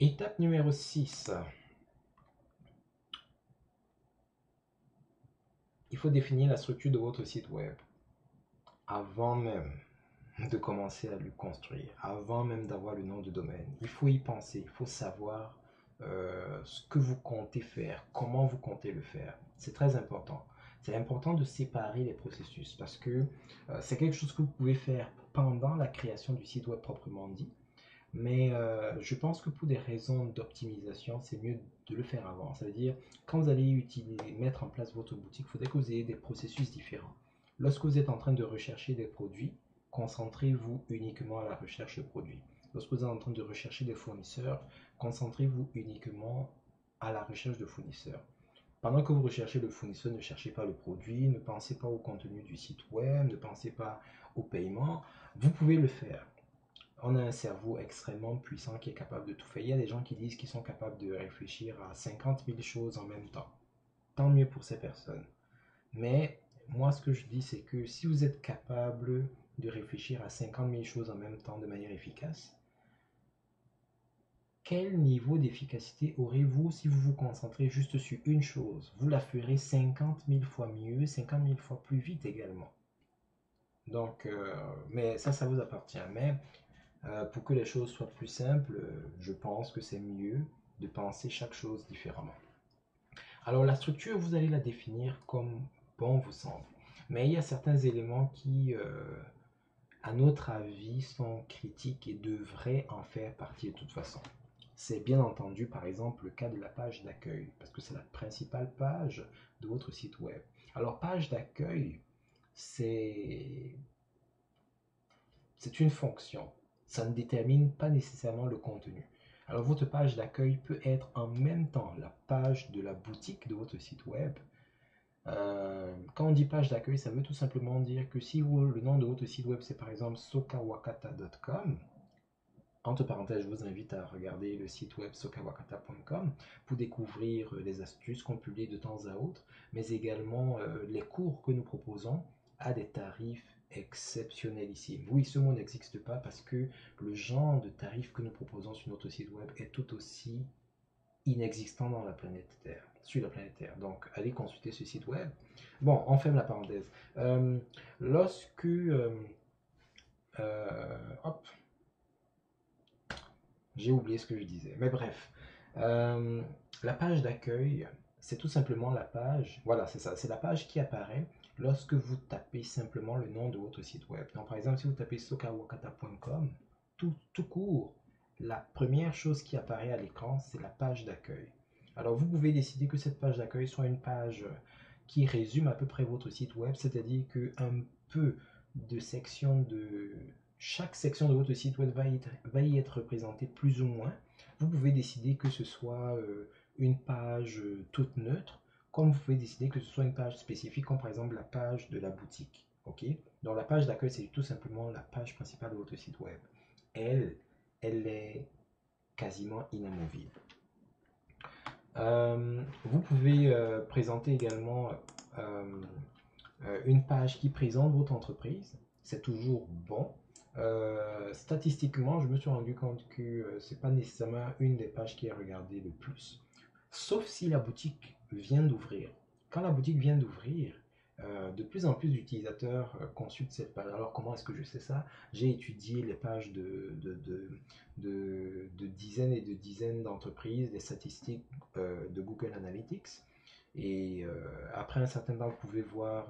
Étape numéro 6. Il faut définir la structure de votre site web avant même de commencer à le construire, avant même d'avoir le nom de domaine. Il faut y penser, il faut savoir ce que vous comptez faire, comment vous comptez le faire. C'est très important. C'est important de séparer les processus parce que c'est quelque chose que vous pouvez faire pendant la création du site web proprement dit. Mais je pense que pour des raisons d'optimisation, c'est mieux de le faire avant. Ça veut dire, quand vous allez mettre en place votre boutique, il faudrait que vous ayez des processus différents. Lorsque vous êtes en train de rechercher des produits, concentrez-vous uniquement à la recherche de produits. Lorsque vous êtes en train de rechercher des fournisseurs, concentrez-vous uniquement à la recherche de fournisseurs. Pendant que vous recherchez le fournisseur, ne cherchez pas le produit, ne pensez pas au contenu du site web, ne pensez pas au paiement. Vous pouvez le faire. On a un cerveau extrêmement puissant qui est capable de tout faire. Il y a des gens qui disent qu'ils sont capables de réfléchir à 50 000 choses en même temps. Tant mieux pour ces personnes. Mais moi, ce que je dis, c'est que si vous êtes capable de réfléchir à 50 000 choses en même temps de manière efficace, quel niveau d'efficacité aurez-vous si vous vous concentrez juste sur une chose? Vous la ferez 50 000 fois mieux, 50 000 fois plus vite également. Donc, mais ça vous appartient. Mais pour que les choses soient plus simples, je pense que c'est mieux de penser chaque chose différemment. Alors la structure, vous allez la définir comme bon vous semble. Mais il y a certains éléments qui, à notre avis, sont critiques et devraient en faire partie de toute façon. C'est bien entendu, par exemple, le cas de la page d'accueil, parce que c'est la principale page de votre site web. Alors, page d'accueil, c'est c'est une fonction. Ça ne détermine pas nécessairement le contenu. Alors votre page d'accueil peut être en même temps la page de la boutique de votre site web. Quand on dit page d'accueil, ça veut tout simplement dire que si le nom de votre site web c'est par exemple sokawakata.com, entre parenthèses, je vous invite à regarder le site web sokawakata.com pour découvrir les astuces qu'on publie de temps à autre, mais également les cours que nous proposons à des tarifs exceptionnelissimes. Oui, ce mot n'existe pas parce que le genre de tarifs que nous proposons sur notre site web est tout aussi inexistant dans la planète Terre, sur la planète Terre. Donc, allez consulter ce site web. Bon, on ferme la parenthèse. Lorsque... hop, j'ai oublié ce que je disais. Mais bref, euh, la page d'accueil, c'est tout simplement la page, voilà, c'est ça, c'est la page qui apparaît lorsque vous tapez simplement le nom de votre site web. Donc, par exemple, si vous tapez sokawakata.com, tout court, la première chose qui apparaît à l'écran, c'est la page d'accueil. Alors, vous pouvez décider que cette page d'accueil soit une page qui résume à peu près votre site web, c'est-à-dire qu'un peu de section de chaque section de votre site web va y être représentée plus ou moins. Vous pouvez décider que ce soit une page toute neutre, comme vous pouvez décider que ce soit une page spécifique, comme par exemple la page de la boutique. Ok. Donc la page d'accueil, c'est tout simplement la page principale de votre site web. Elle, elle est quasiment inamovible. Vous pouvez présenter également une page qui présente votre entreprise. C'est toujours bon. Statistiquement, je me suis rendu compte que c'est pas nécessairement une des pages qui est regardée le plus. Sauf si la boutique vient d'ouvrir. Quand la boutique vient d'ouvrir, de plus en plus d'utilisateurs consultent cette page. Alors comment est-ce que je sais ça? J'ai étudié les pages de dizaines et de dizaines d'entreprises, les statistiques de Google Analytics. Et après un certain temps, vous pouvez voir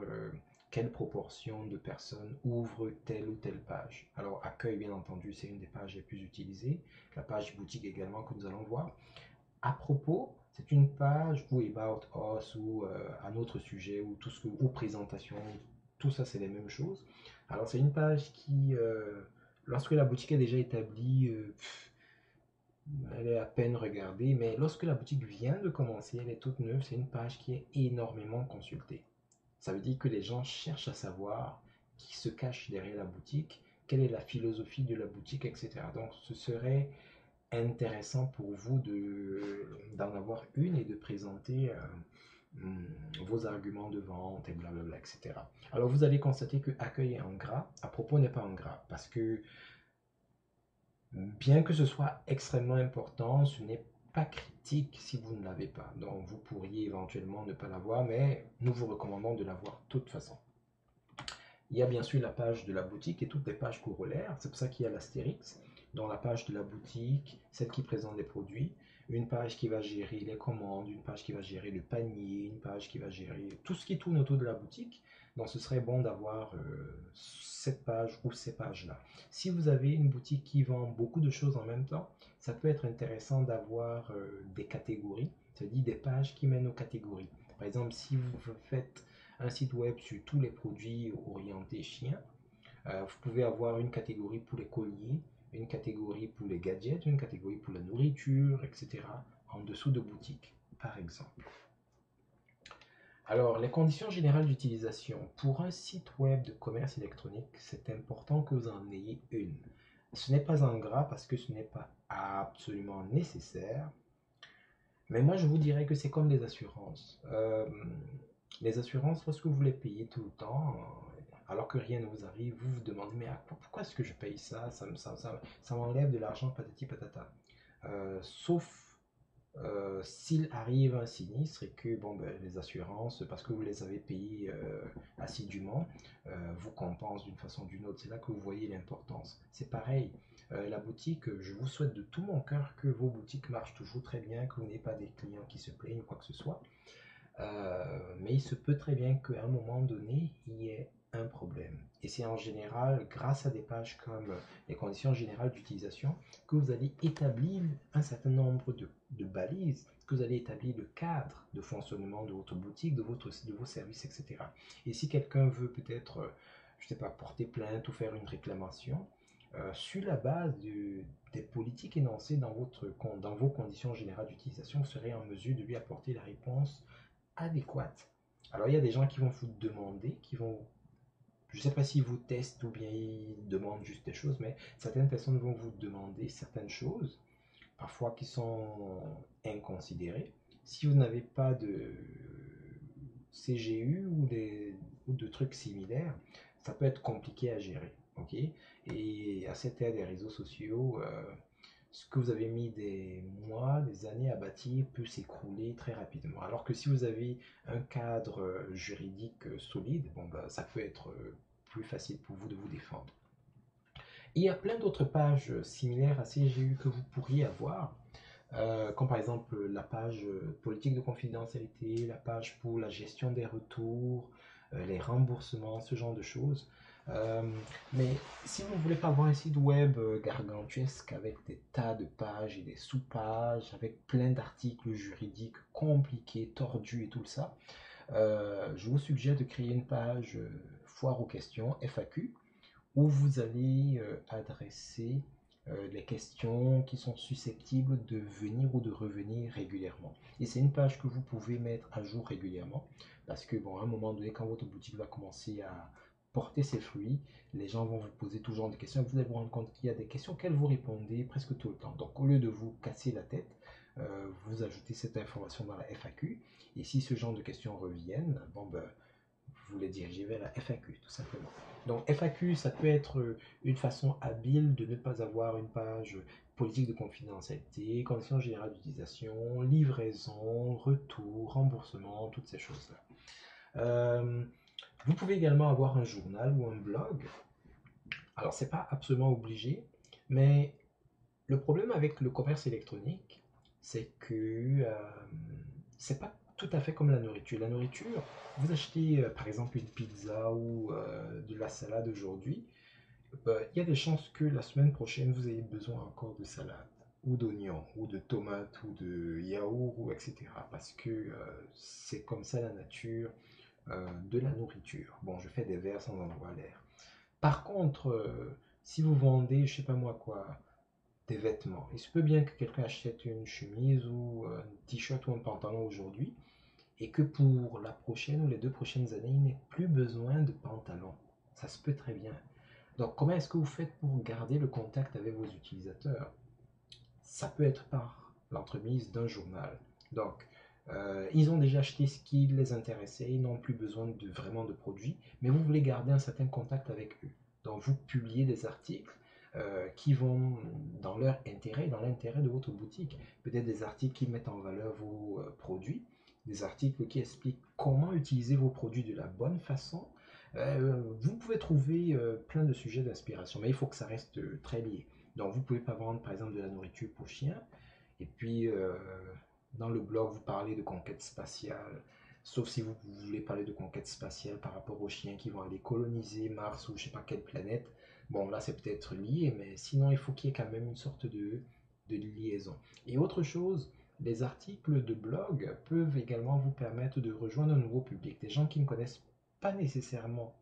quelle proportion de personnes ouvrent telle ou telle page. Alors, accueil, bien entendu, c'est une des pages les plus utilisées. La page boutique également que nous allons voir. À propos, c'est une page ou About Us ou un autre sujet ou tout ce que, ou présentation, tout ça c'est les mêmes choses. Alors c'est une page qui, lorsque la boutique est déjà établie, elle est à peine regardée, mais lorsque la boutique vient de commencer, elle est toute neuve, c'est une page qui est énormément consultée. Ça veut dire que les gens cherchent à savoir qui se cache derrière la boutique, quelle est la philosophie de la boutique, etc. Donc ce serait intéressant pour vous d'en avoir une et de présenter vos arguments de vente et blablabla, etc. Alors vous allez constater que accueil est en gras, à propos n'est pas en gras, parce que Bien que ce soit extrêmement important, ce n'est pas critique si vous ne l'avez pas. Donc vous pourriez éventuellement ne pas l'avoir, mais nous vous recommandons de l'avoir de toute façon. Il y a bien sûr la page de la boutique et toutes les pages corollaires. C'est pour ça qu'il y a l'astérix. Dans la page de la boutique, celle qui présente les produits, une page qui va gérer les commandes, une page qui va gérer le panier, une page qui va gérer tout ce qui tourne autour de la boutique. Donc ce serait bon d'avoir cette page ou ces pages-là. Si vous avez une boutique qui vend beaucoup de choses en même temps, ça peut être intéressant d'avoir des catégories, c'est-à-dire des pages qui mènent aux catégories. Par exemple, si vous faites un site web sur tous les produits orientés chiens. Vous pouvez avoir une catégorie pour les colliers, une catégorie pour les gadgets, une catégorie pour la nourriture, etc. en dessous de boutique, par exemple. Alors, les conditions générales d'utilisation. Pour un site web de commerce électronique, c'est important que vous en ayez une. Ce n'est pas un gras parce que ce n'est pas absolument nécessaire. Mais moi, je vous dirais que c'est comme les assurances. Les assurances, lorsque vous les payez tout le temps, alors que rien ne vous arrive, vous vous demandez, mais pourquoi est-ce que je paye ça? Ça m'enlève de l'argent, patati patata. Sauf s'il arrive un sinistre et que bon, ben, les assurances, parce que vous les avez payées assidûment, vous compensent d'une façon ou d'une autre. C'est là que vous voyez l'importance. C'est pareil. La boutique, je vous souhaite de tout mon cœur que vos boutiques marchent toujours très bien, que vous n'ayez pas des clients qui se plaignent ou quoi que ce soit. Mais il se peut très bien qu'à un moment donné, il y ait un problème. Et c'est en général grâce à des pages comme les conditions générales d'utilisation que vous allez établir un certain nombre de balises, que vous allez établir le cadre de fonctionnement de votre boutique, de vos services, etc. Et si quelqu'un veut peut-être, je ne sais pas, porter plainte ou faire une réclamation, sur la base des politiques énoncées dans vos conditions générales d'utilisation, vous serez en mesure de lui apporter la réponse adéquate. Alors, il y a des gens qui vont vous demander, je ne sais pas s'ils vous testent ou bien ils demandent juste des choses, mais certaines personnes vont vous demander certaines choses, parfois qui sont inconsidérées. Si vous n'avez pas de CGU ou de trucs similaires, ça peut être compliqué à gérer. Ok. Et à cette ère des réseaux sociaux, ce que vous avez mis des mois, des années à bâtir peut s'écrouler très rapidement. Alors que si vous avez un cadre juridique solide, bon, bah, ça peut être plus facile pour vous de vous défendre. Et il y a plein d'autres pages similaires à CGU que vous pourriez avoir, comme par exemple la page politique de confidentialité, la page pour la gestion des retours, les remboursements, ce genre de choses. Euh, mais si vous ne voulez pas avoir un site web gargantuesque avec des tas de pages et des sous-pages, avec plein d'articles juridiques compliqués, tordus et tout ça, je vous suggère de créer une page foire aux questions, FAQ, où vous allez adresser les questions qui sont susceptibles de venir ou de revenir régulièrement. Et c'est une page que vous pouvez mettre à jour régulièrement parce que, bon, à un moment donné, quand votre boutique va commencer à porter ses fruits, les gens vont vous poser tout genre de questions. Vous allez vous rendre compte qu'il y a des questions auxquelles vous répondez presque tout le temps. Donc, au lieu de vous casser la tête, vous ajoutez cette information dans la FAQ. Et si ce genre de questions reviennent, bon, ben, vous les dirigez vers la FAQ, tout simplement. Donc FAQ, ça peut être une façon habile de ne pas avoir une page politique de confidentialité, conditions générales d'utilisation, livraison, retour, remboursement, toutes ces choses-là. Vous pouvez également avoir un journal ou un blog. Alors, c'est pas absolument obligé, mais le problème avec le commerce électronique, c'est que c'est pas tout à fait comme la nourriture. La nourriture, vous achetez par exemple une pizza ou de la salade aujourd'hui, il y a des chances que la semaine prochaine vous ayez besoin encore de salade ou d'oignons ou de tomates ou de yaourt ou etc. Parce que c'est comme ça la nature de la nourriture. Bon, je fais des vers sans en avoir l'air. Par contre, si vous vendez, je sais pas moi quoi, des vêtements. Il se peut bien que quelqu'un achète une chemise ou un t-shirt ou un pantalon aujourd'hui et que pour la prochaine ou les 2 prochaines années, il n'ait plus besoin de pantalon. Ça se peut très bien. Donc, comment est-ce que vous faites pour garder le contact avec vos utilisateurs? Ça peut être par l'entremise d'un journal. Donc, ils ont déjà acheté ce qui les intéressait, ils n'ont plus besoin vraiment de produits, mais vous voulez garder un certain contact avec eux. Donc, vous publiez des articles, qui vont dans leur intérêt, dans l'intérêt de votre boutique. Peut-être des articles qui mettent en valeur vos produits, des articles qui expliquent comment utiliser vos produits de la bonne façon. Vous pouvez trouver plein de sujets d'inspiration, mais il faut que ça reste très lié. Donc vous pouvez pas vendre par exemple de la nourriture pour chiens, et puis dans le blog vous parlez de conquête spatiale, sauf si vous voulez parler de conquête spatiale par rapport aux chiens qui vont aller coloniser Mars ou je sais pas quelle planète. Bon, là, c'est peut-être lié, mais sinon, il faut qu'il y ait quand même une sorte de liaison. Et autre chose, les articles de blog peuvent également vous permettre de rejoindre un nouveau public, des gens qui ne connaissent pas nécessairement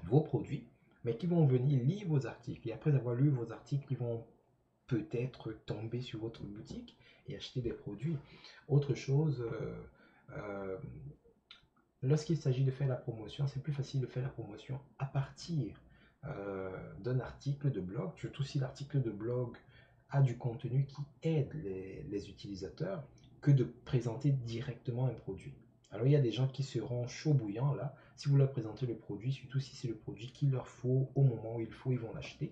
vos produits, mais qui vont venir lire vos articles. Et après avoir lu vos articles, ils vont peut-être tomber sur votre boutique et acheter des produits. Autre chose, euh, lorsqu'il s'agit de faire la promotion, c'est plus facile de faire la promotion à partir d'un article de blog, surtout si l'article de blog a du contenu qui aide les utilisateurs, que de présenter directement un produit. Alors il y a des gens qui seront chauds bouillants là, si vous leur présentez le produit, surtout si c'est le produit qu'il leur faut au moment où il faut, ils vont l'acheter.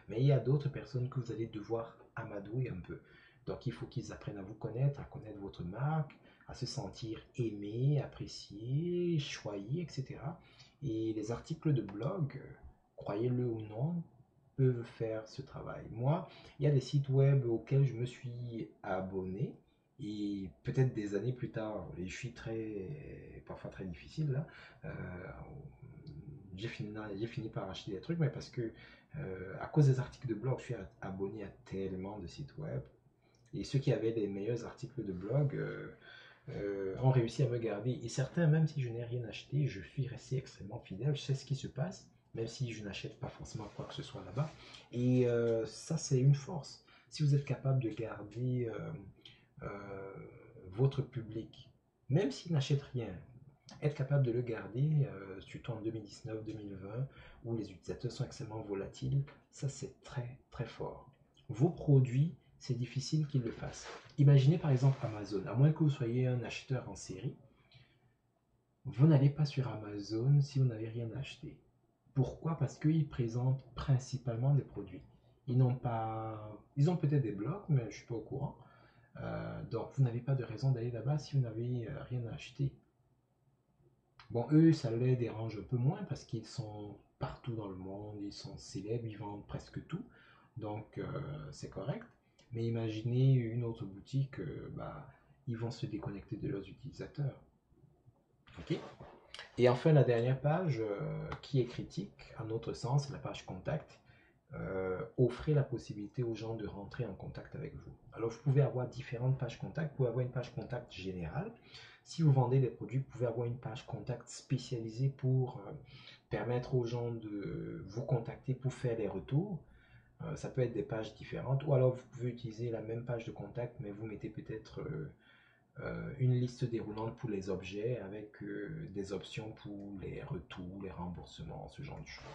Mais il y a d'autres personnes que vous allez devoir amadouer un peu. Donc il faut qu'ils apprennent à vous connaître, à connaître votre marque, à se sentir aimé, apprécié, choyé, etc. Et les articles de blog, croyez-le ou non, peuvent faire ce travail. Moi, il y a des sites web auxquels je me suis abonné et peut-être des années plus tard, et je suis parfois très difficile là, j'ai fini par acheter des trucs, mais parce que à cause des articles de blog, je suis abonné à tellement de sites web. Et ceux qui avaient les meilleurs articles de blog ont réussi à me garder. Et certains, même si je n'ai rien acheté, je suis resté extrêmement fidèle. Je sais ce qui se passe, même si je n'achète pas forcément quoi que ce soit là-bas. Et ça, c'est une force. Si vous êtes capable de garder euh, votre public, même s'il n'achète rien, être capable de le garder, surtout en 2019-2020, où les utilisateurs sont extrêmement volatiles, ça c'est très très fort. Vos produits, c'est difficile qu'ils le fassent. Imaginez par exemple Amazon, à moins que vous soyez un acheteur en série, vous n'allez pas sur Amazon si vous n'avez rien acheté. Pourquoi? Parce qu'ils présentent principalement des produits. Ils n'ont pas, ils ont peut-être des blogs, mais je ne suis pas au courant. Donc vous n'avez pas de raison d'aller là-bas si vous n'avez rien à acheter. Bon, eux, ça les dérange un peu moins parce qu'ils sont partout dans le monde, ils sont célèbres, ils vendent presque tout, donc c'est correct. Mais imaginez une autre boutique, bah, ils vont se déconnecter de leurs utilisateurs. Ok. Et enfin, la dernière page qui est critique, à notre sens, c'est la page contact. Offrez la possibilité aux gens de rentrer en contact avec vous. Alors, vous pouvez avoir différentes pages contact. Vous pouvez avoir une page contact générale. Si vous vendez des produits, vous pouvez avoir une page contact spécialisée pour permettre aux gens de vous contacter pour faire des retours. Ça peut être des pages différentes. Ou alors, vous pouvez utiliser la même page de contact, mais vous mettez peut-être une liste déroulante pour les objets avec des options pour les retours, les remboursements, ce genre de choses.